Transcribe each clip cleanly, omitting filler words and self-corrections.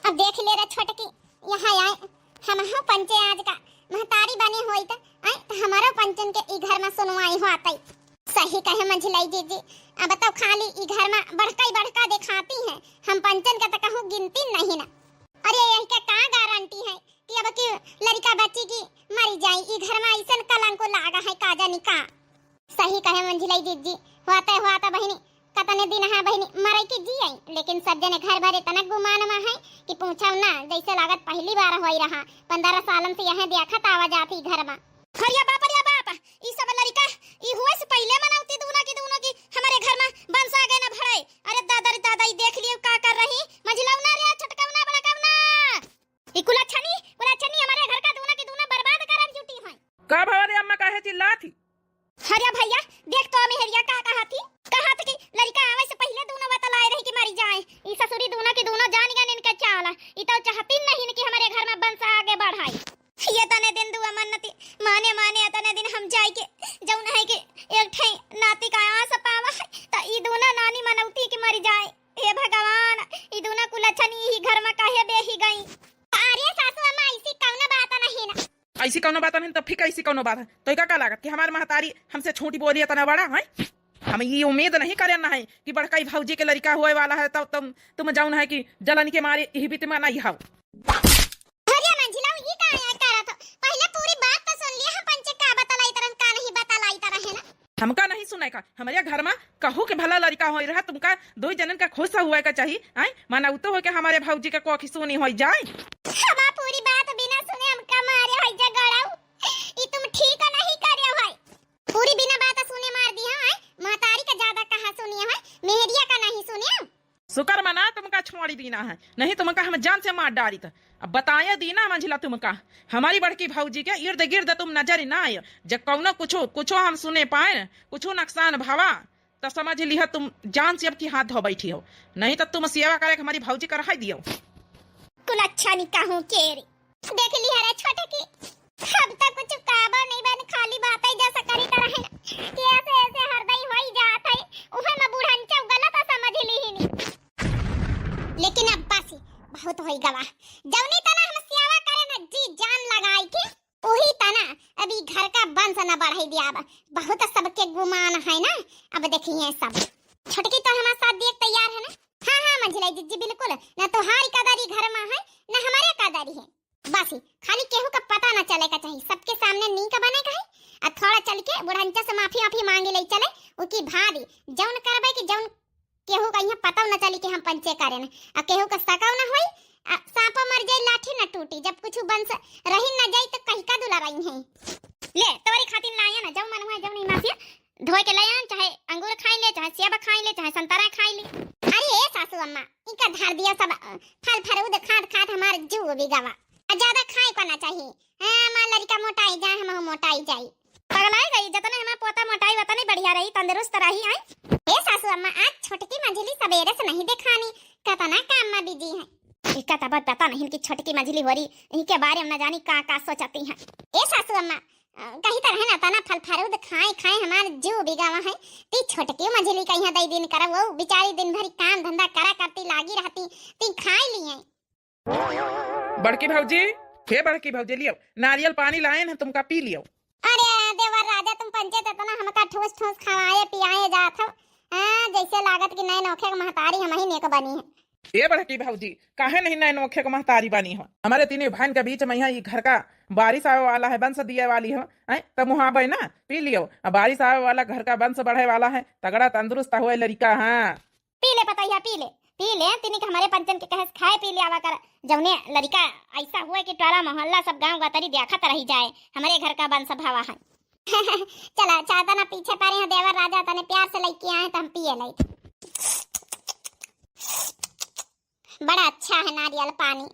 अब देख ले रे छोटकी, यहाँ आए हम हो पंचे आज का महतारी बने होई त आए तो हमारो पंचन के ई घर में सुनवाई हो आतई। सही कहे मंझिलाई जीजी, अब बताओ खाली ई घर में बड़का दिखाती है, हम पंचन का तो कहूँ गिनती नहीं ना। अरे यही का गारंटी है कि अब की लड़का बच्ची की मरी जाई, ई घर में ऐसा कलंक लागा है काजा निका। सही कहे मंझिलाई जीजी, हुआ बहिनी कतने दिन है बहिनी मरे की जी आई, लेकिन सब जने घर भरे तनक गुमान में है कि पूछा ना जैसे लागत पहली बार होई रहा। 15 सालन से यहाँ देखत आवा जाती घर में। हरिया बाप ई सब लड़का ई हुए से पहले मनाउती दोनों की हमारे घर में बंस आ गए ना भड़े। अरे दादा ई देख लियो का कर रही मंझिलौना रे छटकौना बड़कौना ई कुलाछनी हमारे घर का दोनों की दोनों बर्बाद करन जुटी है। का भवानी अम्मा काहे चिल्लाती? हरिया भैया देख तो मेहरिया का कहा थी कि लड़का आवे से पहले दोनों बतलाए रही कि मरी जाए। ई ससुरी दोनों की दोनों जान गए इनका चाला, ई तो चाहती नहीं कि हमारे घर में बंस आगे बढ़ाई। ये तने दिन दुआ मन्नती माने तने दिन हम जाई के जौन है कि एक ठे नाती का आस पावा है त ई दोनों नानी मनौती कि मर जाए। हे भगवान ई दोनों कुलछनी ही घर में काहे बेही गई। अरे सासू अम्मा ऐसी कौनो बात नहीं ना। ऐसी कौनो बात नहीं तो फिर ऐसी कौनो बात है तो का लागत कि हमारे महतारी हमसे छोटी बोली तना बड़ा है। हम ये उम्मीद नहीं करना है कि बड़का भौजी के लड़का हुए वाला है तब तुम जाऊन है कि जलन के मारे यही बीत में नहीं हाउ। अरे मंझिला ये का आया करा तो पहले पूरी बात तो सुन लिया, हम पंचे का बतलाई तरह का नहीं बतलाई तरह है ना। हमका नहीं सुने का, हमारे घर में कहू के भला लड़का हो रहा तुमका दो जनन का खुश हुआ का चाहिए। आई माना तो हो के हमारे भौजी का कोखी सुनी हो जाए। हम पूरी बात बिना सुने हमका मारे होई जगड़ाऊ, ई तुम ठीक नहीं करे होई। पूरी बिना बात सुने मार दिया है, महतारी का ज्यादा कहा सुनिया है, मेहरिया का नहीं सुनिया। शुक्र मना तुमका छोड़ी दीना है, नहीं तुमका हम जान से मार डाली था। अब बताया दीना मंझिला तुमका हमारी बड़की भौजी के इर्द गिर्द तुम नजर ना आए। जब कौनो कुछो हम सुने पाए कुछो नुकसान भावा तो समझ लिया तुम जान से अब की हाथ धो बैठी हो, नहीं तो तुम सेवा करे हमारी भौजी कर दियो। कुल अच्छा निकाहू के रे देख ली है छोटे की, अब तक कुछ काबा नहीं बन खाली बातें जैसा करी तरह है कि ऐसे हरदई होई जात है। उहे में बुढ़ांचा गलत समझ ली ही नहीं। लेकिन अब बस बहुत होई गवा, जवनी तना हम सेवा करे ना जी जान लगाई के वही तना अभी घर का वंश न बढ़ाई दिया। बहुत सबके गुमान है ना। अब देखिए सब छोटकी तो हमारे साथ देख तैयार है ना। हाँ मंझिला जी बिल्कुल, ना तो हारी कदारी घर में है ना हमारे कदारी है। बस खाली केहू का पता ना चले का चाहिए, सबके सामने नी का बने का है। और थोड़ा चल के बुढ़ंचा से माफी मांगे ले चले उकी भारी जौन करबे कि जौन केहू का यहाँ पता न चली कि हम पंचे करे ना। और केहू का सकाव ना होई, सांप मर जाए लाठी न टूटी, जब कुछ बंस रही न जाई तो कहीं का दुला रही है। ले तोरी खातिर लाया ना, जब मन हुआ जब नहीं नासिया धोए के लाया, चाहे अंगूर खाई ले, चाहे सेब खाई ले, चाहे संतरा खाई ले। अरे सासू अम्मा इनका धार दिया सब फल फरूद खाट हमारे जीव भी गवा। ज्यादा खाए को ना चाहिए। हां मां लड़का मोटाई जाए, हम मोटाई जाई पगलाई गई। जतने हमारा पोता मोटाई वतने बढ़िया रही, तंदुरुस्त रही। आई ए सासू अम्मा आज छोटकी मंझली सवेरे से नहीं दिखानी, कतना काम में बिजी है। इसका तब पता नहीं कि छोटकी मंझली हो रही, इनके बारे में न जानी का सोचती है। ए सासू अम्मा कहीं तरह ना तना फल फरूद खाए हमारे जीव बिगावा है। ती छोटकी मंझली कहीं दई दिन करा, वो बेचारी दिन भर काम धंधा करा करती लागी रहती, ती खाई लिए। बड़की भौजी लियो नारियल पानी लाए हैं तुमका पी लियो। अरे देवर राजा तुम पंचे तना हमका ठोस खवाए पियाए जात हो। जैसे लागत कि नए नौखे का महतारी हम ही नेक बनी है। ए बड़की भौजी काहे नहीं नए नौखे को महतारी बनी हो? हमारे तीनों बहन के बीच में यहाँ ये घर का बारिश आवे वाला है, वंश दिए वाली हो। तब वहाँ पे ना पी लियो, बारिश आवे वाला घर का वंश बढ़े वाला है, तगड़ा तंदुरुस्त हुए लड़का। हाँ पी ले पता पी ले तिनी हमारे पंचन के कहस खाए पी ले आवा कर। जौने लड़का ऐसा हुआ कि टोला मोहल्ला सब गांव गतरी देखत रही जाए हमारे घर का वंश भावा है। चला चाहता ना पीछे पारे हैं देवर राजा तने प्यार से लेके आए तो हम पिए ले। बड़ा अच्छा है नारियल पानी।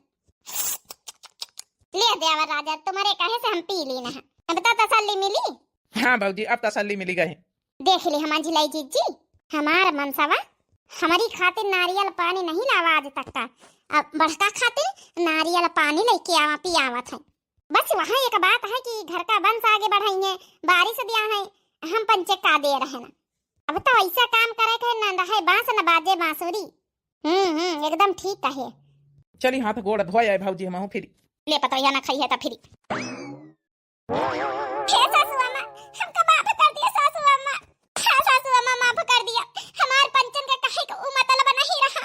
ले देवर राजा तुम्हारे कहे से हम पी ली ना, अब तो तसल्ली मिली। हाँ भौजी अब तसल्ली मिली गई। देख ली हमारी झिलाई जी हमारा मनसावा हमारी खातिर नारियल पानी नहीं लावा आज तक का, अब बड़का खातिर नारियल पानी लेके आवा पियावा था। बस वहाँ एक बात है कि घर का वंश आगे बढ़ाई है, बारिश दिया है, हम पंचे का दे रहे ना। अब तो ऐसा काम करे के न रहे बांस न बाजे बांसुरी। एकदम ठीक कहे। चली हाथ गोड़ धोया भाजी हम फिर ले पतैया ना खाई है तो फिर हे सासू अम्मा हमका माफ कर दिया सासू अम्मा। हाँ सासू अम्मा माफ कर दिया। हमार पंचन का कहे को मतलब नहीं रहा।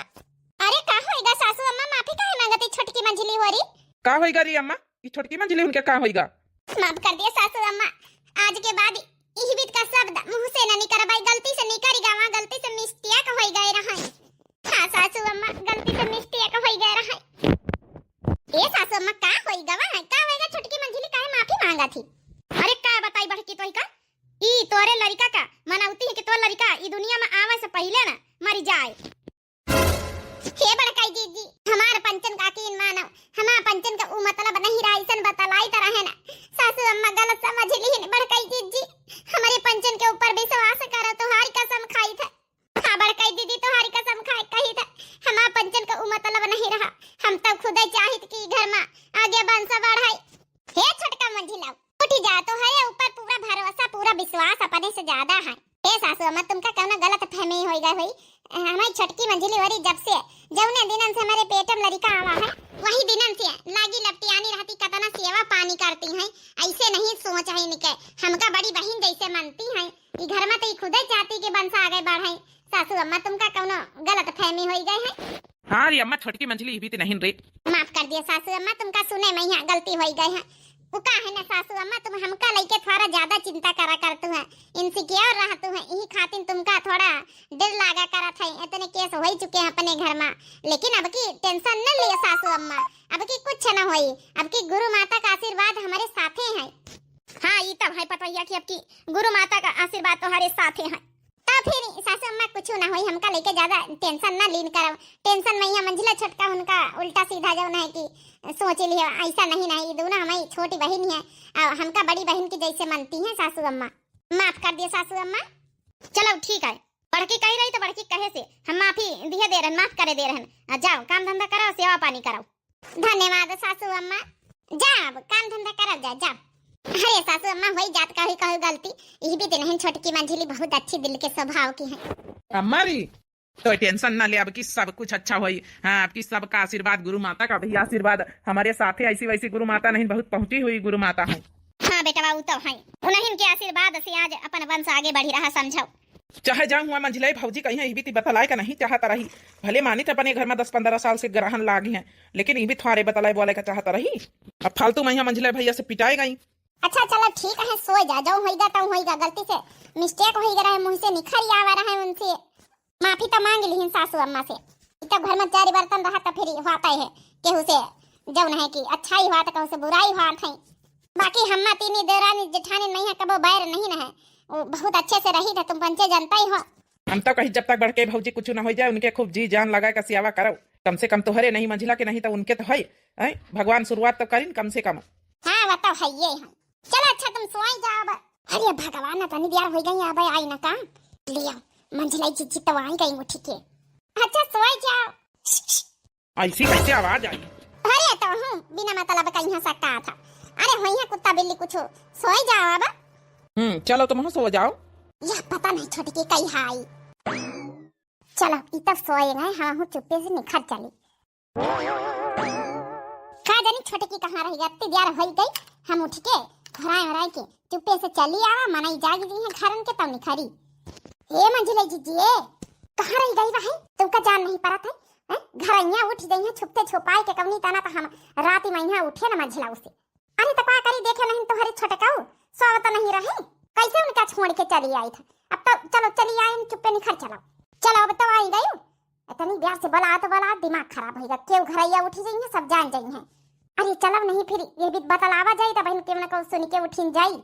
अरे का होएगा सासू अम्मा माफी काहे मांगती छोटकी मंजिली होरी? का होएगा री अम्मा ये छोटकी मंजिली उनके का होएगा? माफ कर दिया सासू अम्मा। आज के बाद इही बीत का शब्द मुंह से न निकलबाई। गलती से निकल गावा गलती से मिस्टेक होई गए रहा। हाँ सासू अम्मा गलती से मिस्टेक होई गए रहा। ए सासू अम्मा का होई गवा का होएगा छोटकी मंजिली काहे माफी मांगा थी? अरे का बताई बड़की तोई का ई तोरे लड़का का मनाउती है कि तोर लड़का ई दुनिया में आवे से पहले ना मर जाए। हे बड़काई जीजी हमार पंचन का की मानो हमार पंचन का उ मतलब नहीं रहा ऐसन बतलाई तरह है ना। सासू अम्मा गलत समझ ली है बड़काई जीजी। हमारे पंचन के ऊपर विश्वास करो तो हारी कसम खाई था। हाँ बड़काई दीदी तो हारी कसम खाई कही था। हमार पंचन का उ मतलब नहीं रहा। हम तो खुद ही चाहित कि घर में आगे वंश बढ़ाई। हे छोटका मंझिला उठ जा तो है ऊपर पूरा भरोसा पूरा विश्वास अपने से ज्यादा है। हे सासू अम्मा तुमका कौन गलत फहमी होई गई हुई। हमारी छोटकी मंजिली वाली जब से जौने दिनन से हमारे पेट में लड़का आवा है वही दिनन से लागी लपटियानी रहती कतना सेवा पानी करती हैं। ऐसे नहीं सोच है इनके हमका बड़ी बहन जैसे मानती हैं। ई घर में तो खुद ही चाहती कि वंश आगे बढ़े। सासू अम्मा तुमका कौन गलत फहमी होई गई है? हाँ री अम्मा छोटकी मंजिली भी तो नहीं रे। माफ कर दिया सासू अम्मा तुमका सुने में यहाँ गलती होई गई है। उका है ना सासू अम्मा तुम हमका लेके थोड़ा ज्यादा चिंता करा करतु है इनसिक्योर रहतु है यही खातिर तुमका थोड़ा डर लागा करत है। इतने केस हो चुके हैं अपने घर में लेकिन अब की टेंशन न लियो सासू अम्मा। अब की कुछ न होई। अब की गुरु माता का आशीर्वाद हमारे साथे है। हाँ ये तब है पतैया कि अब की गुरु माता का आशीर्वाद तुम्हारे साथे है। तो फिर सासू अम्मा कुछ ना होई हमका लेके ज्यादा टेंशन ना लीन करो। टेंशन में यहाँ मंजिला छोटका उनका उल्टा सीधा जो है कि सोच लियो ऐसा नहीं नहीं दोनों हमारी छोटी बहन है और हमका बड़ी बहन की जैसे मानती हैं सासू अम्मा। माफ कर दिए सासू अम्मा। चलो ठीक है बड़की कही रही तो बड़की कहे से हम माफी दिए दे रहे माफ करे दे रहे। जाओ काम धंधा करो सेवा पानी करो। धन्यवाद सासू अम्मा। जाओ काम धंधा करो जा जाओ। अरे सासू अम्मा वही जात का ही कहू गलती यही भी नहीं छोटकी मंजिली बहुत अच्छी दिल के स्वभाव की है। अम्मा री तो टेंशन ना ले अब की सब कुछ अच्छा होई। हाँ आपकी सबका आशीर्वाद गुरु माता का भी आशीर्वाद हमारे साथ है। ऐसी वैसी गुरु माता नहीं बहुत पहुंची हुई गुरु माता है। हाँ बेटा बाबू तो है उन्हीं के आशीर्वाद से आज अपन वंश आगे बढ़ी रहा समझो। चाहे जाऊँ हुआ मंजिला भौजी कहीं ये भी बतलाए का नहीं चाहता रही। भले मानी तो अपने घर में 10-15 साल से ग्रहण लागी है लेकिन ये भी थोड़े बतलाए बोले का चाहता रही। अब फालतू मैं मंजिला भैया से पिटाए गई। अच्छा चलो ठीक है सो जा जो होएगा तो होएगा। गलती से मिस्टेक हो गया है मुंह से निखर आवा रहा है उनसे माफी तो मांग ली सासू अम्मा से। तो घर में 4 बर्तन रहा तो फिर होता है केहू से जौन है कि अच्छा ही हुआ तो कहू से बुराई हुआ है। बाकी हम तीनी देरानी जेठानी नहीं है कबो बैर नहीं है वो बहुत अच्छे से रही था तुम पंचे जानता ही हो। हम तो कहीं जब तक बड़के भौजी कुछ ना हो जाए उनके खूब जी जान लगा का सेवा करो। कम से कम तो हरे नहीं मंजिला के नहीं तो उनके तो है भगवान शुरुआत तो करीन कम से कम। हाँ बताओ है ये है। चलो अच्छा तुम सोई जाओ अब। अरे भगवान तनी देर हो गई अब आई ना काम लिया मंजिला जीजी तो आई गई मुठी के। अच्छा सोई जाओ। ऐसी कैसे आवाज आई? अरे तो हूँ बिना मतलब का यहाँ सकता था। अरे हो यहाँ कुत्ता बिल्ली कुछ सोई जाओ अब। चलो तुम सो जाओ। यह पता नहीं छोटी की कई हाई। चलो इतना सोए गए हाँ हूँ चुप्पे से निखर चली। कहा जानी छोटे की कहाँ रही गई देर हो गई। हम उठ के घराए के चुप्पे से चली आवा मनाई जाग दी है घरन के तब निखरी। ए मंजिला जीजी कहाँ रही गई भाई तुमका जान नहीं पड़ा था। घरैया उठ गई है छुपते छुपाए के कवनी तना तो हम रात में यहाँ उठे ना मंजिला उसे। अरे तो का करी देखे नहीं तुम्हारे छोटे काऊ सो तो नहीं रहे कैसे उनका छोड़ के चली आई था। अब तो चलो चली आई चुप्पे निखर चलो। चलो अब तो आई गई इतनी देर से बला तो बला दिमाग खराब होगा क्यों घरैया उठी गई है सब जान गई है। अरे चलो नहीं फिर ये भी बतलावा जाए तो बहन के को सुन के उठिन जाई।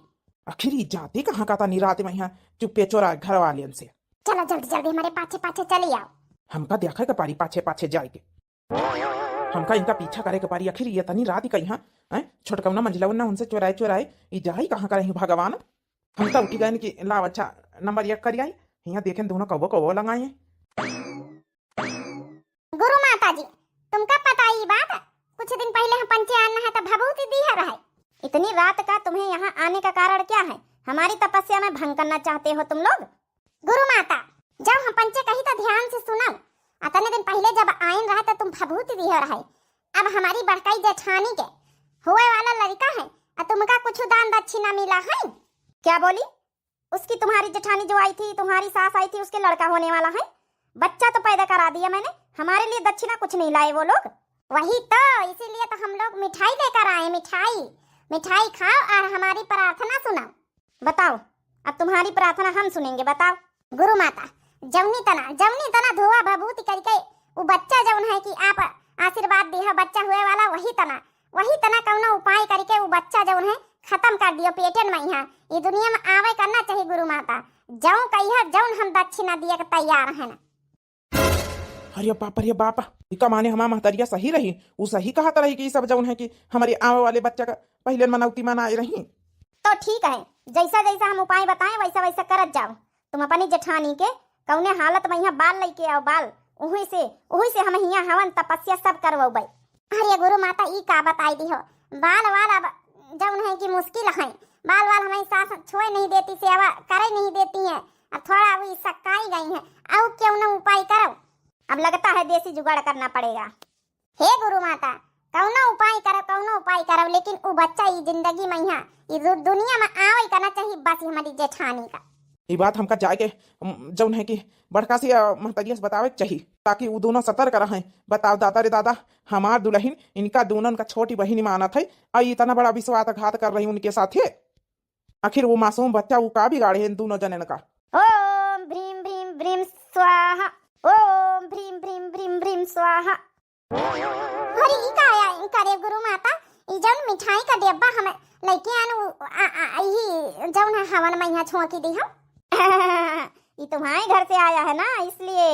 आखिर जाती कहाँ का था निराते में यहाँ चुप्पे चोरा घर वाले से। चलो जल्दी जल्दी हमारे पाछे पाछे चली आओ। हमका देखा के पारी पाछे पाछे जाए के हमका इनका पीछा करे के पारी। आखिर ये तनी रात का यहाँ छोटकवना मंजिला वन्ना उनसे चोराए चोराए ये जाई कहाँ का रही भगवान। हम तो उठी गए कि लाव अच्छा नंबर 1 करी आई यहाँ देखें दोनों कबो कबो लगाए हैं। गुरु माता जी तुमका पता ही बात कुछ दिन पहले हम पंचे आना है तो भभूति दी है रहा। इतनी रात का तुम्हें यहाँ आने का कारण क्या है? हमारी तपस्या में भंग करना चाहते हो तुम लोग? गुरु माता जब हम पंचे कही तो ध्यान से सुनो। अतने दिन पहले जब आयन रहा तो तुम भभूति दी रहा अब हमारी बड़काई जेठानी के हुए वाला लड़का है और तुमका कुछ दान दक्षिणा मिला है। क्या बोली? उसकी तुम्हारी जेठानी जो आई थी, तुम्हारी सास आई थी, उसके लड़का होने वाला है। बच्चा तो पैदा करा दिया मैंने, हमारे लिए दक्षिणा कुछ नहीं लाए वो लोग। वही तो, इसीलिए तो हम लोग मिठाई लेकर आए। मिठाई खाओ और हमारी प्रार्थना सुनाओ। बताओ, अब तुम्हारी प्रार्थना हम सुनेंगे, बताओ। गुरु माता जवनी तना धोआ भभूति करके वो बच्चा जौन है कि आप आशीर्वाद दिया बच्चा हुए वाला, वही तना कौनो उपाय करके वो बच्चा जौन है खत्म कर दियो पेटन में। यहाँ ये दुनिया में आवे करना चाहिए गुरु माता। जौन कहिया जौन हम दक्षिणा दिए के तैयार है ना। अरे बाप, इका माने हमारा महतरिया सही रही, वो सही कहता रही कि सब जौन है कि हमारे आवे वाले बच्चा का पहले मनौती मनाए रही। तो ठीक है, जैसा जैसा हम उपाय बताएं वैसा वैसा करत जाओ। तुम अपनी जेठानी के कौने हालत में यहाँ बाल लेके आओ, बाल उही से हम यहाँ हवन तपस्या सब करवो। अरे गुरु माता ई का बताई दी हो, बाल वाला जौन है कि मुश्किल है। बाल हमारी सास छोड़ नहीं देती, सेवा करे नहीं देती है, अब थोड़ा वो सकाई गई है। अब क्यों न उपाय करो। अब लगता है देसी जुगाड़ करना पड़ेगा। हे गुरु माता कौनो उपाय करो, लेकिन वो बच्चा ये जिंदगी में यहाँ ये दुनिया में आवे करना चाहिए बस हमारी जेठानी का। ये बात हमका जाके जौन है कि बड़का से महतरिया से बतावे चाहिए, ताकि वो दोनों सतर्क रहें। बताओ दादा रे दादा, हमार दुल्हन इनका दोनों का छोटी बहन मानत है और इतना बड़ा विश्वासघात कर रही उनके साथ है। आखिर वो मासूम बच्चा वो का बिगाड़े है इन दोनों जनन का। ओम भ्रीम भ्रीम भ्रीम स्वाहा, ओम भ्रीम भ्रीम भ्रीम भ्रीम स्वाहा। अरे ई का आया ई करे गुरु माता, ई जौन मिठाई का डिब्बा हमें लेके आनु ई जौन है हवन में यहाँ छोंकी दी हम। ये तुम्हारे घर से आया है ना, इसलिए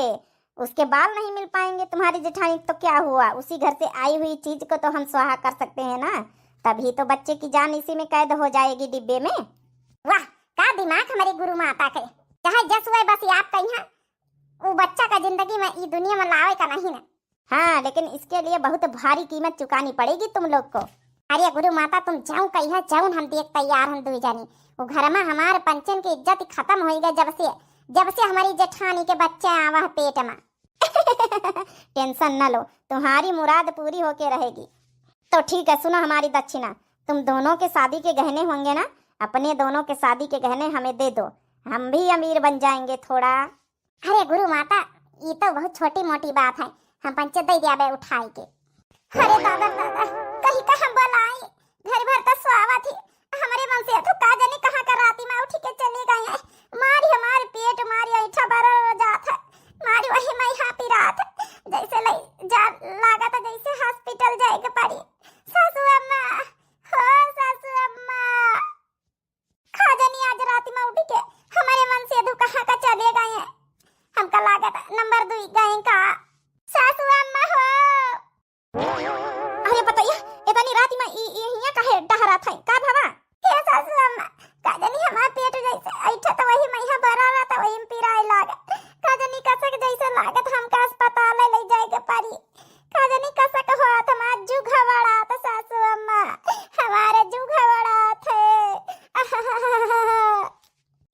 उसके बाल नहीं मिल पाएंगे तुम्हारी जेठानी। तो क्या हुआ, उसी घर से आई हुई चीज को तो हम स्वाहा कर सकते हैं ना, तभी तो बच्चे की जान इसी में कैद हो जाएगी डिब्बे में। वाह का दिमाग हमारी गुरु माता के, चाहे जस हुए बस आप कहीं वो बच्चा का जिंदगी में ये दुनिया में लावे का नहीं ना। हाँ, लेकिन इसके लिए बहुत भारी कीमत चुकानी पड़ेगी तुम लोग को। अरे गुरु माता तुम जाऊं कहिया जौन हम देख तैयार हम दुई जानी। वो घर में हमारे पंचन की इज्जत खत्म हो गई जब से हमारी जेठानी के बच्चे आवा है पेट में। टेंशन न लो, तुम्हारी मुराद पूरी होके रहेगी। तो ठीक है, सुनो हमारी दक्षिणा। तुम दोनों के शादी के गहने होंगे ना, अपने दोनों के शादी के गहने हमें दे दो, हम भी अमीर बन जाएंगे थोड़ा। अरे गुरु माता ये तो बहुत छोटी मोटी बात है, हम पंचे दे दिया उठाई के। अरे दादा कहीं का हम बोलाई घर भर तो स्वावा थी हमारे मन से तो का जाने कहां का राती में उठ के चले गए हैं। मारी हमारे पेट मारी ऐठा बरा जात है, मारी वही मैं यहाँ पी रात जैसे जा लागा था जैसे हॉस्पिटल जाएगा पड़ी। सासू अम्मा हो सासू अम्मा, खा जानी आज राती में उठ के हमारे मन से तो कहां का चले गए हैं। हमका लागा था नंबर 2 गए का। सासू अम्मा हो। अरे बताइए इतनी रात में यहाँ काहे डहरा था का भावा? हे सासू अम्मा का जानी हमारा पेट जैसे ऐठा तो वही मैं भरा रहा था वही पीराए लागा। का जानी कसक जैसे लागत हमका अस्पताल ले जाएगा पड़ी। का जानी कसक हुआ था हमारा जू घबड़ा था सासू अम्मा, हमारे जू घबड़ा थे।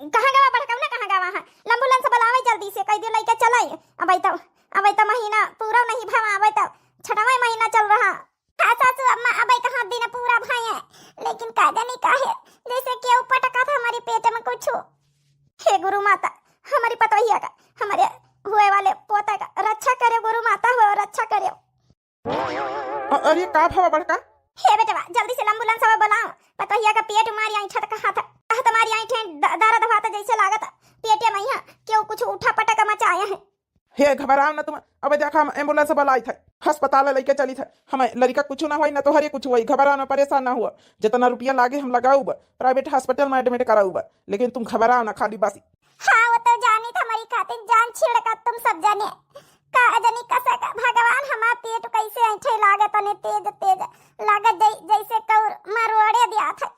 कहां गवा बड़का ना कहां गवा है? एम्बुलेंस बुलावे जल्दी से, कह दे लइका चलाई। अब तो महीना पूरा नहीं भवा, अब तो 6वां महीना चल रहा। हाँ सासू अम्मा अब कहाँ दिन पूरा भाई है, लेकिन का जानी काहे जैसे कि ऊपर टका था हमारे पेट में कुछ। हे गुरु माता हमारी पतोहिया का, हमारे हुए वाले पोता का रक्षा करे गुरु माता, हो रक्षा करे। अरे का भावा बड़का? हे बेटा जल्दी से एम्बुलेंस बुलाओ, पतोहिया का पेट मारी आई था कहा था तुम्हारी आई थे दर्द भाता जैसे लागत पेटे में यहाँ क्यों कुछ उठा पटक मचाया है। हे घबराओ ना तुम, अब देखा हम एम्बुलेंस बुलाई थे, अस्पताल लेके चली थे, हमें लड़का कुछ ना हुई ना तो हरे कुछ हुई। घबराओ ना, परेशान ना हुआ, जितना रुपया लागे हम लगाऊ प्राइवेट हॉस्पिटल में एडमिट कराऊ, लेकिन तुम घबराओ ना खाली बासी। हाँ वो तो जानी था हमारी खातिर जान छिड़का तुम सब जाने का जानी कसा का भगवान हमारा पेट कैसे ऐठे लागत ने तेज लागत जैसे कौर मरवड़े दिया था।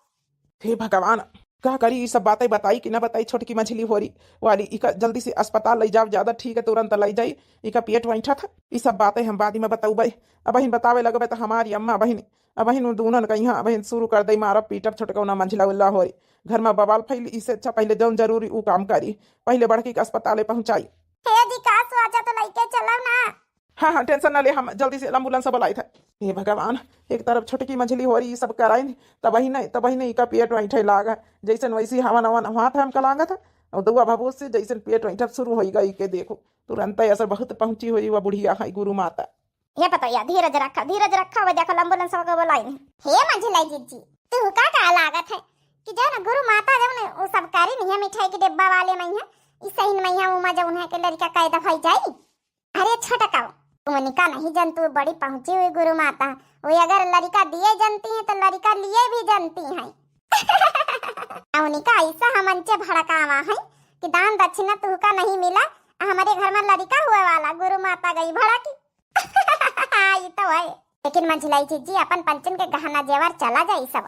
हे भगवान क्या करी, ये सब बातें बताई कि ना बताई? छोटकी मछली हो रही वाली इका जल्दी से अस्पताल ले जाओ, ज्यादा ठीक है तुरंत ले जाई, इका पेट वैठा था। ये सब बातें हम बाद में बताऊ भाई। अब बहन बतावे लगे तो हमारी अम्मा बहन बहन दोनों का यहाँ बहन शुरू कर दई मारा पीटब छोटकौना मंझला उल्ला हो रही, घर में बवाल फैल। इससे अच्छा पहले जौन जरूरी वो काम करी, पहले बड़की के अस्पताल पहुंचाई। हे जी का स्वाचा तो लेके चलो ना। हाँ हाँ टेंशन ना ले, हम जल्दी से एम्बुलेंस बुलाई था। हे भगवान, एक तरफ छोटकी मछली हो रही सब कराई तब ही नहीं का पेट वैठे लागा, जैसन वैसी हवा नवा वहाँ था हमका लागा था, और दुआ भभूत से जैसन पेट वैठा शुरू हो गई के देखो तुरंत असर बहुत पहुंची हुई वह बुढ़िया है गुरु माता। ये पता या धीरज रखा वो देखो एम्बुलेंस को बुलाई। हे मंझिला जीजी, तू का लागत है कि जो ना गुरु माता जो ने वो सब करी नहीं है मिठाई के डिब्बा वाले मैया इस सही मैया उमा जो उन्हें के लड़का कायदा भाई जाई। अरे छोटा का उमनिका नहीं जनतु बड़ी पहुंची हुई गुरु माता, वो अगर लड़का दिए जनती है तो लड़का लिए भी जनती है। उनका ऐसा हमंचे भड़कावा है कि दान दक्षिणा तू का नहीं मिला, हमारे घर में लड़का हुए वाला गुरु माता गई भड़की। ये तो है, लेकिन मंझिलाई जीजी अपन पंचन के गहना जेवर चला जाई सब।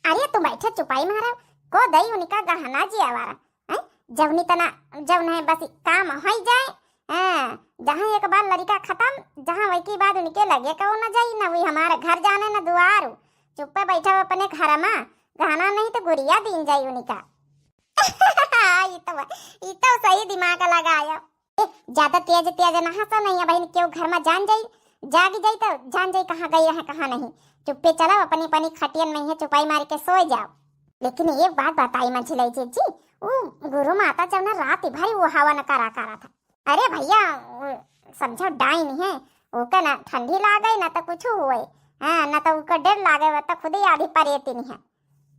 अरे तू बैठे चुपाई मारा को दई उनका गहना जेवर जवनी तना जब नहीं बस काम हो जाए। जहाँ एक बार लड़का खत्म जहाँ वही की बाद उनके लगे कहो न जाई ना वही हमारे घर जाने न दुआर चुप्पे बैठा अपने घर में गहना नहीं तो गुड़िया दीन जाई उनका। ये तो सही दिमाग लगाया। ज्यादा तेज ना हंसा नहीं है बहन, क्यों घर में जान जागी जाई तो जान जाई कहाँ गई है कहाँ नहीं। चुप्पे चलो अपनी अपनी खटियन में है चुपाई मार के सो जाओ। लेकिन एक बात बताई मंझिलाई जीजी, वो गुरु माता जब ना रात भर वो हवन करा था। अरे भैया समझो डाई नहीं है ओका ना ठंडी लागे ना तो कुछ हुए, ना तो उनका डर लागे तो खुद ही आधी परेती नहीं है।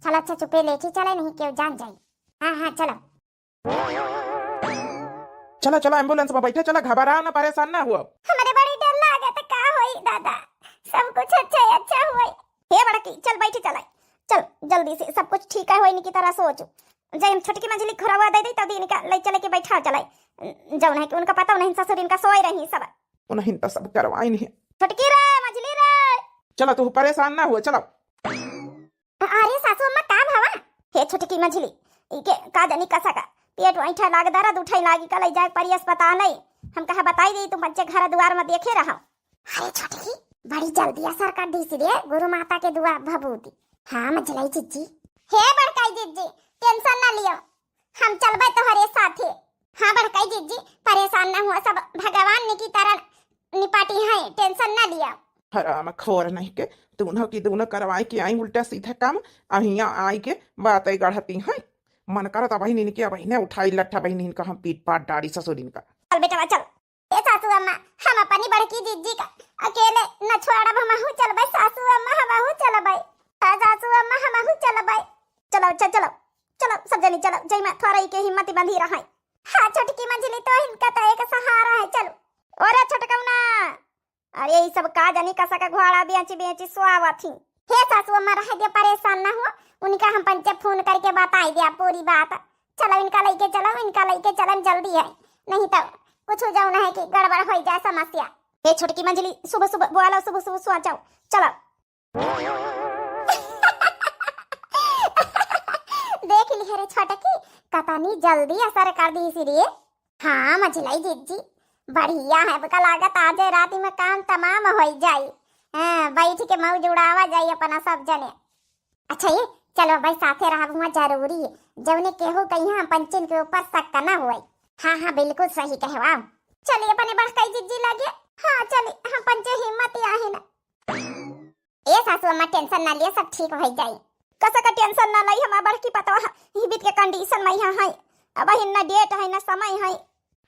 चलो अच्छा चुपे लेके चले नहीं क्यों जान जाए। हाँ चलो चला चला एम्बुलेंस में बैठे, चला घबरा ना परेशान ना हुआ। हमारे बड़ी डर लागे तो का होई दादा, सब कुछ अच्छा हुए। हे बड़की चल बैठे चलाई, चल जल्दी से सब कुछ ठीक है होई की तरह सोच। जब छोटकी मछली खराब दे दी तब इनका ले चले के बैठा चलाई, जब नहीं कि उनका पता नहीं ससुर इनका सोए रही सब उन्हें तो सब करवाई नहीं। छोटकी रे मछली रे चला तू परेशान ना हुआ चलो। अरे सासू अम्मा का भावा हे छोटकी मछली इके का जानी कसा का पेट वैठा लाग दर्द उठाई लागी कल जाए परी अस्पताल नहीं, हम कहा बताई दी तुम बच्चे घर द्वार में देखे रहा। अरे छोटकी बड़ी जल्दी असर कर दी रे गुरु माता के दुआ भभूति। हाँ मंझिलाई जीजी, हे बड़काई जीजी टेंशन ना लियो, हम चलबे तोहरे साथे। हाँ बड़काई जीजी परेशान ना हुआ, सब भगवान ने की तरह निपाटी है, टेंशन ना लिया। हराम खोर नहीं के दोनों की दोनों करवाई के आई उल्टा सीधा काम अहिया आई के बात गढ़ती है। मन करता बहन के बहने उठाई लट्ठा बहन इनका हम पीट पाट डाड़ी ससुर इनका। चल बेटा चल। ए सासू अम्मा हम अपनी बड़की जीजी का अकेले न छोड़ब, हमहु चलबे सासू अम्मा, हमहु चलबे सासू अम्मा, हमहु चलबे। चलो अच्छा चलो चलो सब जनी चलो, जय मैं थोड़ा के हिम्मत बंधी रहा है। हाँ छोटकी मंझिली तो इनका तो एक सहारा है। चलो और छोटकौना अरे ये सब का जानी कसा का घोड़ा बेची सुआवा थी। हे सासू अम्मा रह दे परेशान ना हो, उनका हम पंचे फोन करके बताई दिया पूरी बात। चलो इनका लेके चलो जल्दी है, नहीं तो कुछ जाओ ना है कि गड़बड़ हो जाए समस्या। ये छोटकी मंझली सुबह सुबह बोला सुबह सुबह जाओ चलो। देख ली रे छोटकी कतनी जल्दी असर कर दी इसीलिए। हाँ मंझिलाई जीजी बढ़िया है, बका लागत आज रात में काम तमाम हो जाए। बैठ के मौज उड़ावा जाए अपना सब जने। अच्छा ये चलो भाई साथे रहना जरूरी है, जब ने केहू कहीं हम पंचन के ऊपर शक ना हुए। हाँ बिल्कुल सही कहवा। चलिए अपने बड़काई जीजी लगे। हाँ चलिए हम पंचे हिम्मत आहे ना। ए सासू अम्मा टेंशन ना लिए, सब ठीक हो जाए। कसा का टेंशन ना लई, हमार बड़की पतवा हिबित के कंडीशन में है, अब हिन्ना डेट है ना समय है।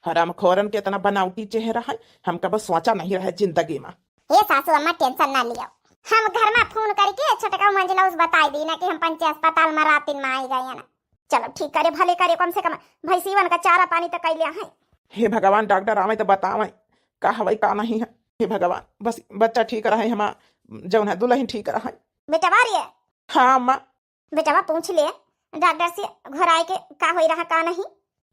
हराम खोरन के इतना बनावटी चेहरा है, हम कब सोचा नहीं रहे जिंदगी में। ये सासू अम्मा टेंशन ना लियो, हम घर में फोन करके छोटका मंझिला उस बताई दी ना कि हम पंचे अस्पताल में रात दिन में आई गए हैं ना। चलो ठीक करे भले करे, कम से कम भैंसीवन का चारा पानी तो कैलिया है। हे भगवान डॉक्टर आवे तो बतावे का हवाई का नहीं है। हे भगवान बस बच्चा ठीक रहे, हमारा जौन है दुल्हन ठीक रहे। बेटा बारी है। हाँ अम्मा। बेटा पूछ ले डॉक्टर से घर आए के का हो रहा का नहीं।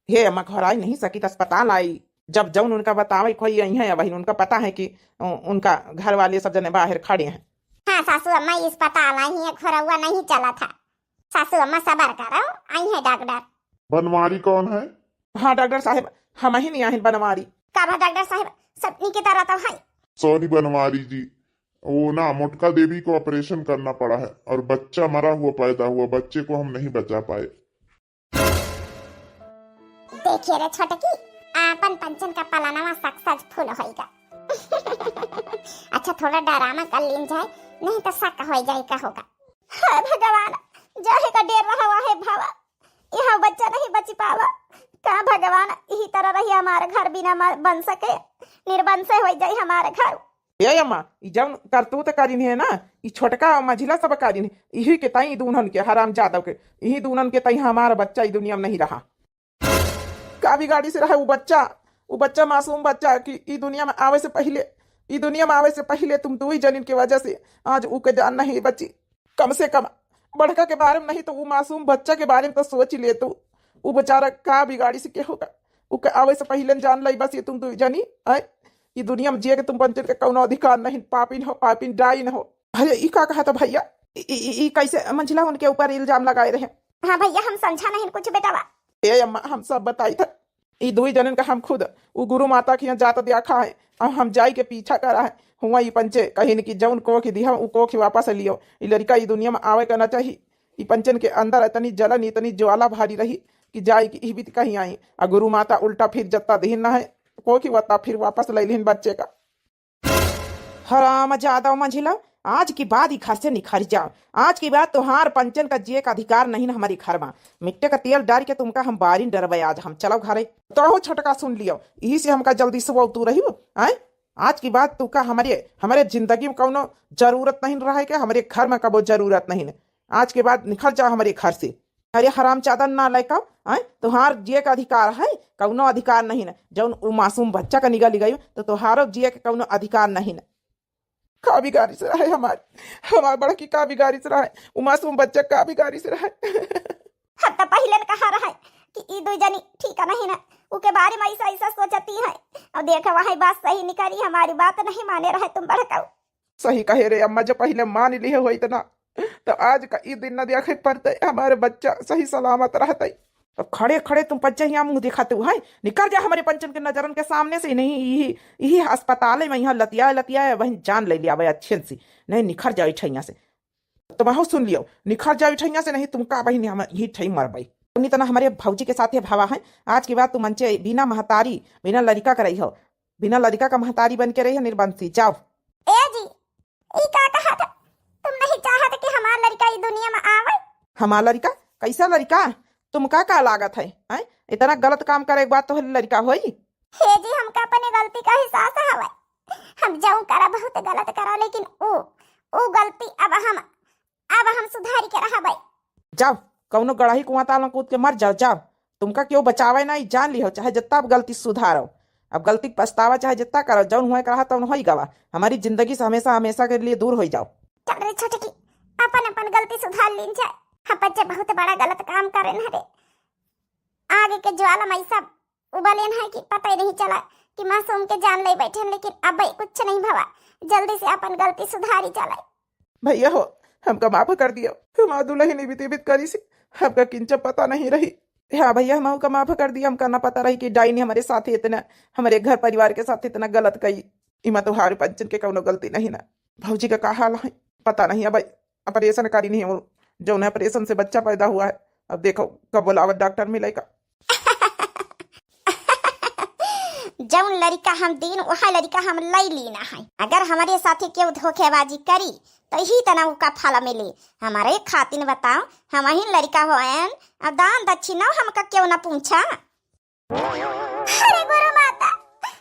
हे अम्मा घर आई नहीं सकी तो अस्पताल आई, जब जौन उनका बतावे कोई यही है वही उनका पता है कि उनका घर वाले सब जने बाहर खड़े हैं। हाँ सासू अम्मा इस अस्पताल आई है, घर हुआ नहीं चला था। सासू अम्मा सबर करो, आई है डॉक्टर। बनवारी कौन है? हाँ डॉक्टर साहब हम ही नहीं आए बनवारी। का डॉक्टर साहब सपनी की तरह तो है। सॉरी बनवारी जी, वो ना मोटका देवी को ऑपरेशन करना पड़ा है और बच्चा मरा हुआ पैदा हुआ, बच्चे को हम नहीं बचा पाए। देखिए रे छोटकी अपन पंचन का पलाना सक्सेसफुल होएगा। अच्छा थोड़ा डराना कर लीन जाए, नहीं तो शक हो जाए का होगा। हाय भगवान, जाहे का डेर रहा है भावा, यह बच्चा नहीं बच पावा का भगवान। यही तरह रही हमारे घर बिना बन सके, निर्बंस हो जाए हमारे घर। ये अम्मा ई जब करतूत करीन है ना, ई छोटका मझिला सब करीन है, यही के तई दूनन के हराम जादव के, यही दूनन के तई हमारा बच्चा ई दुनिया में नहीं रहा। का भी गाड़ी से रहा वो बच्चा मासूम बच्चा कि ई दुनिया में आवे से पहले तुम दो ही जनिन की वजह से आज ऊ के जान नहीं बची। कम से कम बड़का के बारे में नहीं तो वो मासूम बच्चा के बारे में तो सोच ले तू। वो बेचारा का बिगाड़ी से क्या होगा, वो के आवे से पहले जान लाई बस ये तुम दो जनी आए। ये दुनिया में जिए के तुम पंचर के कौनो अधिकार नहीं, पापिन डाई न हो। अरे ई का कहा था भैया, ई कैसे मंजिला उनके ऊपर इल्जाम लगाए रहे? हाँ भैया हम समझा नहीं कुछ बेटावा। ए अम्मा हम सब बताई था, ई दुई जनन का हम खुद वो गुरु माता के यहाँ जाता देखा है, और हम जाई के पीछा करा है हुआ ई पंचे कहीं न कि जौन को की दिया उ को की वापस लियो। ई लड़का ई दुनिया में आवे करना चाहिए। ई पंचन के अंदर इतनी जलन इतनी ज्वाला भारी रही कि जाई कि ई भी कहीं आई, और गुरु माता उल्टा फिर जत्ता दहीन ना है को की वत्ता फिर वापस ले लिन बच्चे का। हराम जादा मंझिला, आज की बात ही घर से निखर जाओ। आज की बात तुहार पंचन का जिए का अधिकार नहीं ना हमारी घर में। मिट्टे का तेल डाल के तुमका हम बारिन डरबे आज हम चलो घरे। तो छोटका सुन लियो, यही से हमका जल्दी सुबह तू रही हो आए। आज की बात तू का हमारे जिंदगी में कौनो जरूरत नहीं रहा के, हमारे घर में कबो जरूरत नहीं है। आज के बाद निखर जाओ हमारे घर से। अरे हराम चादर ना लेका आए, तुहार जिए का अधिकार है कौनो अधिकार नहीं है। जौन मासूम बच्चा का निगाह लिगाई तो तुहारो जिए के कौनो अधिकार नहीं है। का बिगाड़ी से रहा है हमार बड़की का बिगाड़ी से रहा है, वो मासूम बच्चा का बिगाड़ी से रहा है। हम तो पहले कहा रहा है कि ई दो जनी ठीक नहीं ना, उके बारे में ऐसा सोचती है। और देखा वही बात सही निकली, हमारी बात नहीं माने रहे तुम बड़काऊ। सही कहे रे अम्मा, जो पहले मान लिए हो इतना तो आज का ई दिन न देखे पड़ते, हमारे बच्चा सही सलामत रहते। तो खड़े खड़े तुम बच्चे यहाँ मुंह दिखाते हो, निकल जा हमारे पंचन के नजरन के सामने से। नहीं यही अस्पताल में यहाँ लतिया वही जान ले लिया भाई अच्छे से। नहीं निखर जाओ ठैया से, तो वह सुन लियो निखर जाओ ठैया से, नहीं तुमका बहन यही ठई मर भाई। तुमने तना हमारे भौजी के साथ भावा है। आज की बात तुम मंचे बिना महतारी बिना लड़का का रही हो, बिना लड़का का महतारी बन के रही है निर्बंसी। जाओ ए जी ई का कहा था, तुम नहीं चाहते कि हमारा लड़का इस दुनिया में आवे? हमारा लड़का कैसा लड़का, तुम का लागत है इतना गलत काम करे एक बात तो लड़का होई। हे जी हमका अपने गलती का एहसास हवे, हम जाऊं करा बहुत गलत करा, लेकिन ओ गलती अब हम सुधारी के रहा भाई। जाओ कौनो गड़ाही कुआं ताल कूद के मर जाओ। तुमका क्यों बचावे ना, जान लियो चाहे जितना अब गलती सुधारो, अब गलती पछतावा चाहे जितना करो, जौन हुआ कहा तौन हो गवा। हमारी जिंदगी से हमेशा के लिए दूर हो जाओ। चल रे छोटे की अपन गलती सुधार लीन जाए। हम बच्चे बहुत बड़ा गलत काम करे न रे, आगे के ज्वाला में सब उबलेन है कि पता ही नहीं चला कि मासूम के जान ले बैठे। लेकिन अब भाई कुछ नहीं भवा, जल्दी से अपन गलती सुधारी चलाए। भैया हो हमका माफ कर दियो, हमारा दुल्हन बीत करी से हमका किंच पता नहीं रही। हाँ भैया हम का माफ कर दिया, हमका ना पता रही कि डाई ने हमारे साथ इतना हमारे घर परिवार के साथ इतना गलत कही। इमा तो हारे पंचन के कौनो गलती नहीं ना। भौजी का क्या हाल है पता नहीं। अब ऑपरेशन करी नहीं है, जो उन्हें ऑपरेशन से बच्चा पैदा हुआ है। अब देखो कब बोलावत डॉक्टर मिलेगा। जौन लड़का हम दीन वह लड़का हम लई लीना है। अगर हमारे साथी क्यों धोखेबाजी करी तो ही तना का फल मिली। हमारे खातिन बताओ हम ही लड़का हो अब दान दक्षिणा हमका क्यों ना पूछा। अरे गुरु माता,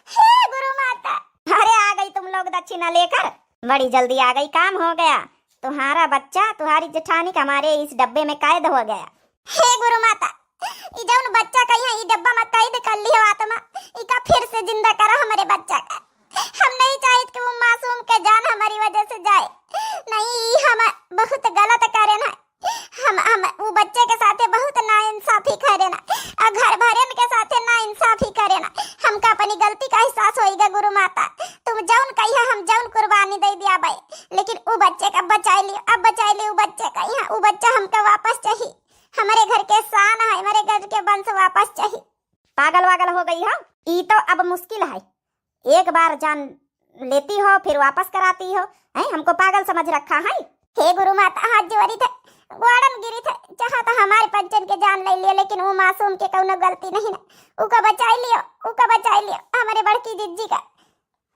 हे गुरु माता, अरे आ गई तुम लोग दक्षिणा लेकर, बड़ी जल्दी आ गई। काम हो गया, तुम्हारा बच्चा तुम्हारी जेठानी हमारे इस डब्बे में कैद हो गया। हे गुरु माता, ई जौन बच्चा कहीं है ई डब्बा में कैद कर लियो आत्मा, इका फिर से जिंदा करा हमारे बच्चा का। हम नहीं चाहते कि वो मासूम के जान हमारी वजह से जाए। नहीं हम बहुत गलत करे ना, हम वो बच्चे के साथे बहुत नाइंसाफी करे ना, और घर भरन के साथे नाइंसाफी करे ना। हमका अपनी गलती का एहसास होएगा गुरु माता। तुम जौन कहिया हम जौन कुर्बानी दे दिया भाई, लेकिन वो बच्चे का बचाई लियो, अब बचाई लियो बच्चे का। यहाँ वो बच्चा हमका वापस चाहिए, हमारे घर के शान है, हमारे घर के वंश वापस चाहिए। पागल हो गई हो, ई तो अब मुश्किल है। एक बार जान लेती हो फिर वापस कराती हो, हमको पागल समझ रखा है। हे गुरु माता हाथ जोड़ी थे, गोड़न गिरी थे, चाहा तो हमारे पंचन के जान ले लियो, लेकिन वो मासूम के कौनो गलती नहीं ना। उका बचाई लियो हमारे बड़की जिज्जी का।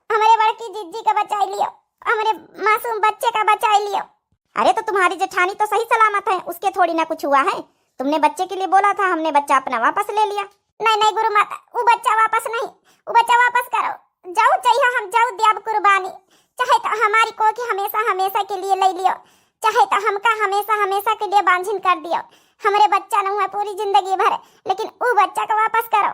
हमारे बड़की जिज्जी का बचाई लियो, हमारे मासूम बच्चे का बचाई लियो। अरे तो तुम्हारी जेठानी तो सही सलामत है, उसके थोड़ी ना कुछ हुआ है। तुमने बच्चे के लिए बोला था, हमने बच्चा अपना वापस ले लिया। नहीं नहीं गुरु माता, वो बच्चा वापस नहीं, वो बच्चा वापस करो। जाओ चाहिए हम जाओ देव कुर्बानी, चाहे तो हमारी को की हमेशा हमेशा के लिए ले लियो, चाहे तो हमका हमेशा हमेशा के लिए बांझिन कर दियो। हमारे बच्चा न हुआ पूरी जिंदगी भर, लेकिन वो बच्चा को वापस करो।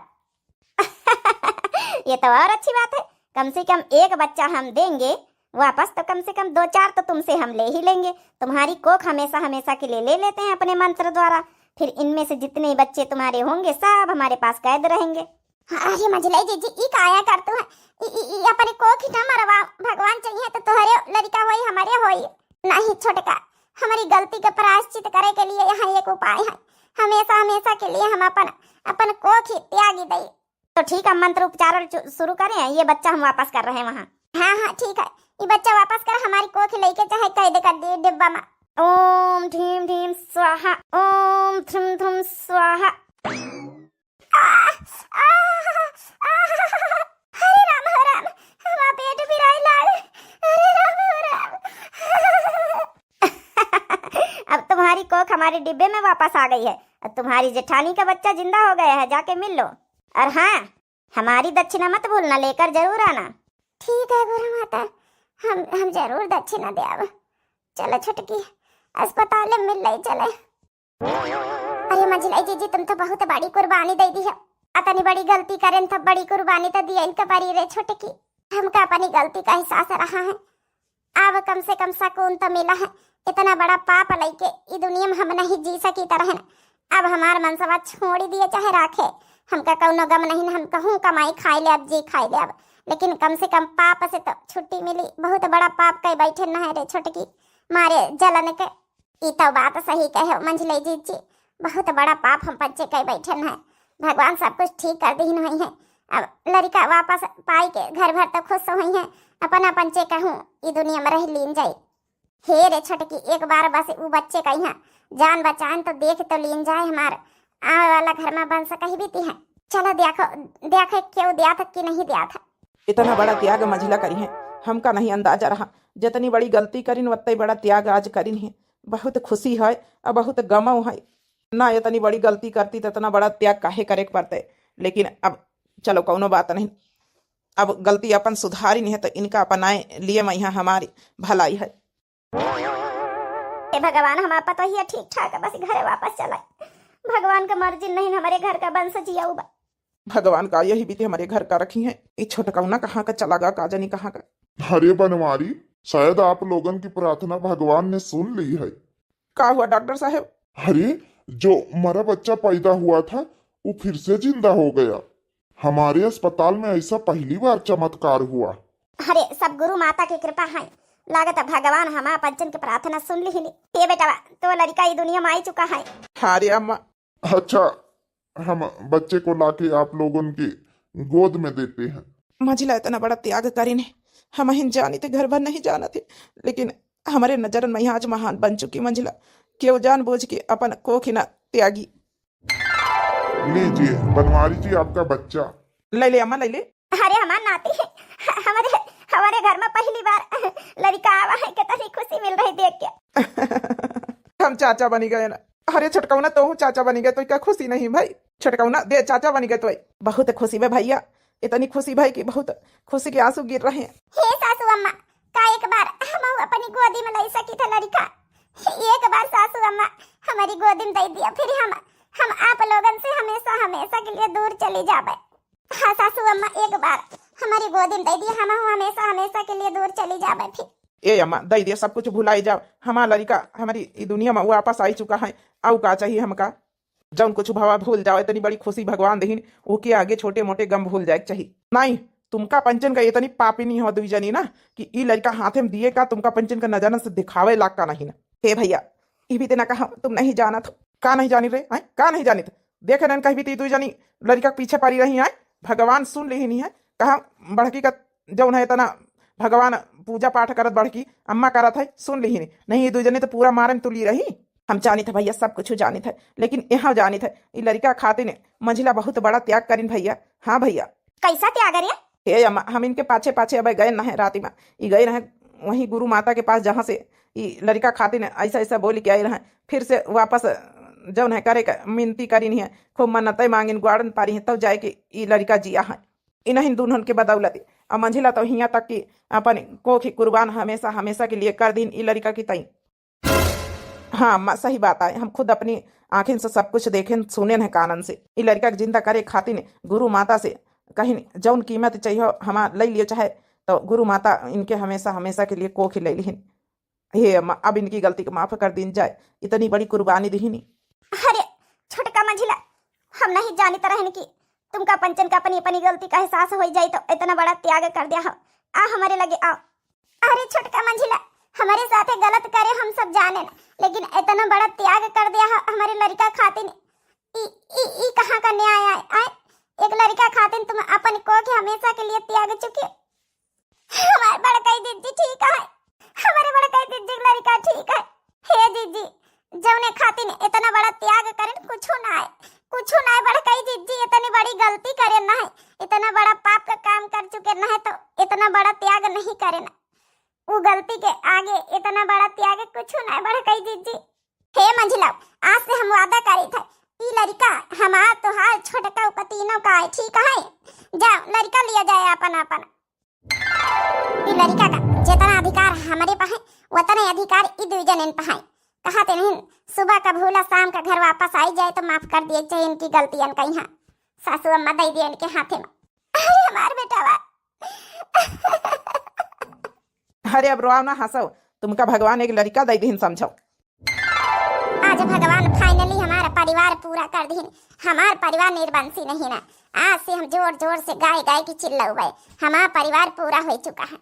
ये तो और अच्छी बात है, कम से कम एक बच्चा हम देंगे वापस, तो कम से कम 2-4 तो तुमसे हम ले ही लेंगे। तुम्हारी कोख हमेशा हमेशा के लिए ले लेते हैं अपने मंत्र द्वारा, फिर इनमें से जितने बच्चे तुम्हारे होंगे सब हमारे पास कैद रहेंगे। अरे मंझलाई जी ई काया करतु है, ई अपने कोख ही न मरवा, भगवान चाहिए तो तोहरे लड़का होई हमारे होई नहीं। छोटका, हमारी गलती का प्रायश्चित करे के लिए यहाँ एक उपाय है, हमेशा हमेशा के लिए हम अपन कोख ही त्यागी दई। तो ठीक है, मंत्र उच्चारण शुरू करें, ये बच्चा हम वापस कर रहे हैं वहाँ। हाँ हाँ ठीक है, ये बच्चा वापस कर, हमारी कोख लेके चाहे कैद कर दिए डिब्बा में। ओम ढीम ढीम स्वाहा, ओम थ्रुम थ्रुम स्वाहा। हरे राम हो राम, हमारा पेट बिराई लाल। हरे राम हो राम। अब तुम्हारी कोख हमारे डिब्बे में वापस आ गई है, अब तुम्हारी जेठानी का बच्चा जिंदा हो गया है, जाके मिल लो। और हाँ, हमारी दक्षिणा मत भूलना, लेकर जरूर आना। ठीक है गुरु माता, हम जरूर दक्षिणा देव। चलो छुटकी, अस्पताल में मिल रही चले। अरे मंझलाई जी तुम तो बहुत बड़ी कुर्बानी दे दी है, अतनी बड़ी गलती करें तो बड़ी कुर्बानी तो दिया इनका परी रे छुटकी। हमका अपनी गलती का एहसास रहा है, अब कम से कम सुकून तो मिला है। इतना बड़ा पाप लेके इस दुनिया में हम नहीं जी सकी तरह। अब हमार मनसवा छोड़ दिए चाहे राखे, हमका कौनो गम नहीं, हम कहूँ कमाई खाई ले अब जी खाई ले अब, लेकिन कम से कम पाप से तो छुट्टी मिली। बहुत बड़ा पाप कई बैठे न है रे छुटकी, मारे जलन के। ई तो बात सही कहे मंझली जी, बहुत बड़ा पाप हम बच्चे कई बैठे न है। भगवान सब कुछ ठीक कर दी हुई है, अब लड़का वापस पाई के घर भर तो खुश हुई है, अपन अपन चे कहूँ ई दुनिया में रह लीन जाई। हे रे छुटकी, एक बार बस वो बच्चे का यहाँ जान बचान तो देख तो लीन जाए, हमारे आने वाला घर में बन सका ही बीती है। चलो देखो देखो क्यों दिया था कि नहीं दिया था। इतना बड़ा त्याग मंझिला करी है, हमका नहीं अंदाजा रहा। जितनी बड़ी गलती करीन उतना बड़ा त्याग आज करीन है। बहुत खुशी है और बहुत गमो है ना, इतनी बड़ी गलती करती तो इतना बड़ा त्याग काहे करे के पड़ते। लेकिन अब चलो कौनो बात नहीं, अब गलती अपन सुधारी नहीं है तो इनका अपनाए लिए मैं यहाँ हमारी भलाई है। भगवान हमारा पता ही है ठीक ठाक है, बस घरे वापस चलाए। भगवान का मर्जी नहीं हमारे घर का बंस जिया हुआ। भगवान का यही बीते हमारे घर का रखी है। ये छोटकौना कहाँ का चला गा, काजनी कहाँ का। अरे बनवारी, शायद आप लोगन की प्रार्थना भगवान ने सुन ली है। का हुआ डॉक्टर साहब? अरे जो मरा बच्चा पैदा हुआ था वो फिर से जिंदा हो गया। हमारे अस्पताल में ऐसा पहली बार चमत्कार हुआ। अरे सब गुरु माता की कृपा है, लागत भगवान हमारा बच्चन की प्रार्थना सुन ली। ये बेटा तो लड़का ये दुनिया में आ चुका है। अरे अम्मा, अच्छा हम बच्चे को लाके आप लोगन की गोद में देते हैं। मंझिला इतना बड़ा त्याग करीन, हम हिन जानी थे, घर भर नहीं जाना थे, लेकिन हमारे नजर में आज महान बन चुकी मंझिला। क्यों जान बूझ के अपन कोखिना त्यागी। लीजिए बनवारी जी आपका बच्चा। ले ले अम्मा ले ले। अरे हमारे नाती है, हमारे घर में पहली बार लड़का आवा है, कितनी खुशी मिल रही देख के। हम चाचा बनी गए ना। अरे छटकौना तो चाचा बनी गए तो क्या खुशी नहीं भाई? छटकौना दे चाचा बनी गए तो बहुत खुशी है भैया, इतनी खुशी भाई कि बहुत खुशी के आंसू गिर रहे हैं। हे सासू अम्मा, का एक बार हम अपनी गोदी में ले सकी था लड़का। एक बार सासू अम्मा हमारी गोदी में दे दिया, फिर हम आप लोगन से हमेशा हमेशा के लिए दूर चली जावे। हाँ सासू अम्मा, एक बार हमारी गोदी में दे दिया, हम हमेशा हमेशा के लिए दूर चली जावे। फिर ए अम्मा दे दिया, सब कुछ भुलाई जाओ। हमारा लड़का हमारी दुनिया में वापस आई चुका है, आउ का चाहिए हमका? जब कुछ भावा भूल जाओ, इतनी बड़ी खुशी भगवान दहीन, वो के आगे छोटे मोटे गम भूल जाए चाहिए। नहीं तुमका पंचन का इतनी पापी नहीं हो दुईजनी ना कि ई लड़का हाथे में दिए का तुमका पंचन का नजारा से दिखावे लाग का नहीं ना। हे भैया ये भी तेना कहा तुम नहीं जाना था, का नहीं जानी रे? का नहीं जानी था? देखे न कहीं भी ती दुईजनी लड़का पीछे पड़ी रही है। भगवान सुन ली नहीं है, कहा बड़की का जौन है इतना भगवान पूजा पाठ करत, बड़की अम्मा करत है, सुन ली नहीं। ये दुईजनी तो पूरा मारन तुली रही। हम जानी थे भैया, सब कुछ जानी थे, लेकिन यहाँ जानी थे ये लड़का खाते ने मंझिला बहुत बड़ा त्याग करीन भैया। हाँ भैया। कैसा त्याग रे? हे अम्मा, हम इनके पाछे पाछे अब गए ना है राती में, ये गए रहे वहीं गुरु माता के पास जहाँ से ये लड़का खातिर ऐसा ऐसा बोल के आई रहे, फिर से वापस जौन है करे मिनती करी नहीं है, खूब मन्नतें मांगिन गुआड़न पारी है, तब जाए कि ये लड़का जिया है। इन्हीं दुल्हन के बदौलत अब मंझिला तो हियाँ तक कि अपन कोख कुर्बान हमेशा हमेशा के लिए कर दीन ई लड़का की तई। हाँ अम्मा, सही बात है, हम खुद अपनी आंखें से सब कुछ देखें सुने हैं कानन से। ई लड़का के जिंदा करे खातिर गुरु माता से कहीं जौन कीमत चाहिए हम ले लियो, चाहे तो गुरु माता इनके हमेशा हमेशा के लिए कोख ले लिहिन। हे अम्मा, अब इनकी गलती को माफ कर दीन जाए, इतनी बड़ी कुर्बानी दी नहीं। अरे छोटका मंझिला, हम नहीं जानी तरह कि तुमका पंचन का अपनी अपनी गलती का एहसास हो जाए तो इतना बड़ा त्याग कर दिया हो। आ हमारे लगे आओ। अरे छोटका मंझिला, हमारे साथे गलत करे हम सब जाने ना, लेकिन इतना बड़ा त्याग कर दिया हमारे लड़का खातिर। ई कहाँ का न्याय है? एक लड़का खातिर तुम अपन को के हमेशा के लिए त्याग चुके। हमारे बड़काई दीदी ठीक है, हमारे बड़काई दीदी लड़का ठीक है। हे दीदी, जौने खातिर इतना बड़ा त्याग करे कुछो ना है, कुछो ना है। बड़काई दीदी इतनी बड़ी गलती करे ना है, इतना बड़ा पाप का काम कर चुके ना है, तो इतना बड़ा त्याग नहीं करे ना। वो गलती के आगे इतना बड़ा त्याग कुछ ना है बड़काई दीदी। हे मंझिला, आज से हम वादा करे थे ई लड़का हमार तोहार छोटका ऊपर तीनों का है, ठीक है? जाओ लड़का लिया जाए अपन अपन। ई लड़का का जितना अधिकार हमारे पास है उतना अधिकार ई दुई जनन पे है। कहते नहीं सुबह का भूला शाम का घर वापस आई जाए तो माफ कर दिए चाहिए इनकी गलतियां कहीं। हाँ सासू अम्मा दे दिए इनके हाथे में। अरे हमार बेटा अरे अब रोआव ना हंसो, तुमका भगवान एक लड़का दे दीन समझो। आज भगवान फाइनली हमारा परिवार पूरा कर दीन। हमार परिवार निर्वंशी नहीं ना, आज से हम जोर जोर से गाय गाय की चिल्लाऊ गए, हमारा परिवार पूरा हो चुका है।